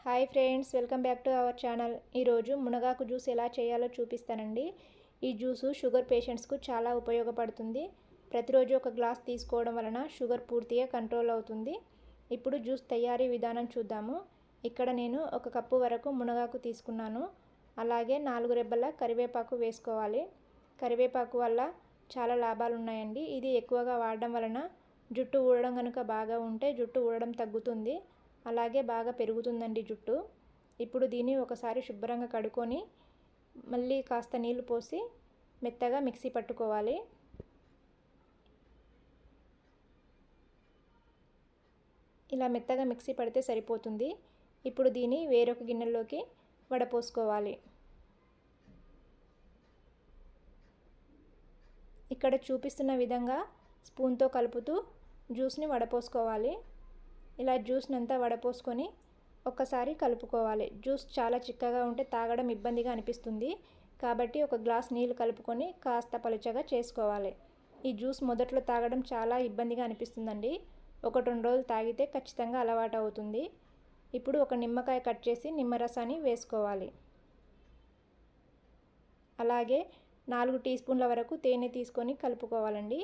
Hi friends, welcome back to our channel. ఈరోజు మునగాకు juice ఎలా చేయాలో చూపిస్తానండి. ఈ జ్యూసు షుగర్ పేషెంట్స్కు చాలా ఉపయోగపడుతుంది. ప్రతిరోజు ఒక గ్లాస్ తీసుకోవడం వలన షుగర్ పూర్తిగా కంట్రోల్ అవుతుంది. ఇప్పుడు జ్యూస్ తయారీ విధానం చూద్దాము. ఇక్కడ నేను 1 కప్పు వరకు మునగాకు తీసుకున్నాను. అలాగే 4 రెబ్బల కరివేపాకు వేసుకోవాలి. కరివేపాకు వల్ల చాలా లాభాలు ఉన్నాయండి. ఇది ఎక్కువగా వాడడం వలన జుట్టు ఊడడం కనుక బాగా ఉంటే జుట్టు ఊడడం తగ్గుతుంది. అలాగే బాగా పెరుగుతుందండి జుట్టు. ఇప్పుడు దీన్ని ఒకసారి శుభ్రంగా కడుక్కొని మళ్ళీ కాస్త నీళ్లు పోసి మెత్తగా మిక్సీ పట్టుకోవాలి. ఇలా మెత్తగా మిక్సీ పడితే సరిపోతుంది. ఇప్పుడు దీన్ని వేరొక గిన్నెలోకి వడపోసుకోవాలి. ఇక్కడ చూపిస్తున్న విధంగా స్పూన్తో కలుపుతూ జ్యూస్ని వడపోసుకోవాలి. ఇలా జ్యూస్ని అంతా వడపోసుకొని ఒక్కసారి కలుపుకోవాలి. జ్యూస్ చాలా చిక్కగా ఉంటే తాగడం ఇబ్బందిగా అనిపిస్తుంది. కాబట్టి ఒక గ్లాస్ నీళ్ళు కలుపుకొని కాస్త పలుచగా చేసుకోవాలి. ఈ జ్యూస్ మొదట్లో తాగడం చాలా ఇబ్బందిగా అనిపిస్తుందండి. 1-2 రోజులు తాగితే ఖచ్చితంగా అలవాటు అవుతుంది. ఇప్పుడు ఒక నిమ్మకాయ కట్ చేసి నిమ్మరసాన్ని వేసుకోవాలి. అలాగే 4 టీ స్పూన్ల వరకు తేనె తీసుకొని కలుపుకోవాలండి.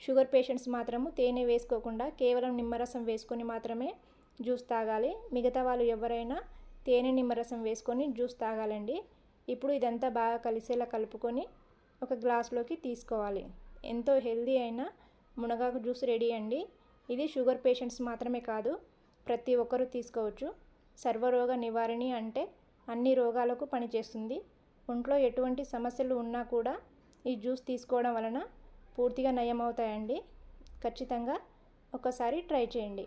షుగర్ పేషెంట్స్ మాత్రము తేనె వేసుకోకుండా కేవలం నిమ్మరసం వేసుకొని మాత్రమే జ్యూస్ తాగాలి. మిగతా వాళ్ళు ఎవరైనా తేనె నిమ్మరసం వేసుకొని జ్యూస్ తాగాలండి. ఇప్పుడు ఇదంతా బాగా కలిసేలా కలుపుకొని ఒక గ్లాస్లోకి తీసుకోవాలి. ఎంతో హెల్దీ అయిన మునగాకు జ్యూస్ రెడీ అండి. ఇది షుగర్ పేషెంట్స్ మాత్రమే కాదు, ప్రతి ఒక్కరూ తీసుకోవచ్చు. సర్వరోగ నివారణి అంటే అన్ని రోగాలకు పనిచేస్తుంది. ఒంట్లో ఎటువంటి సమస్యలు ఉన్నా కూడా ఈ జ్యూస్ తీసుకోవడం వలన పూర్తిగా నయం అవుతాయండి. ఖచ్చితంగా ఒకసారి ట్రై చేయండి.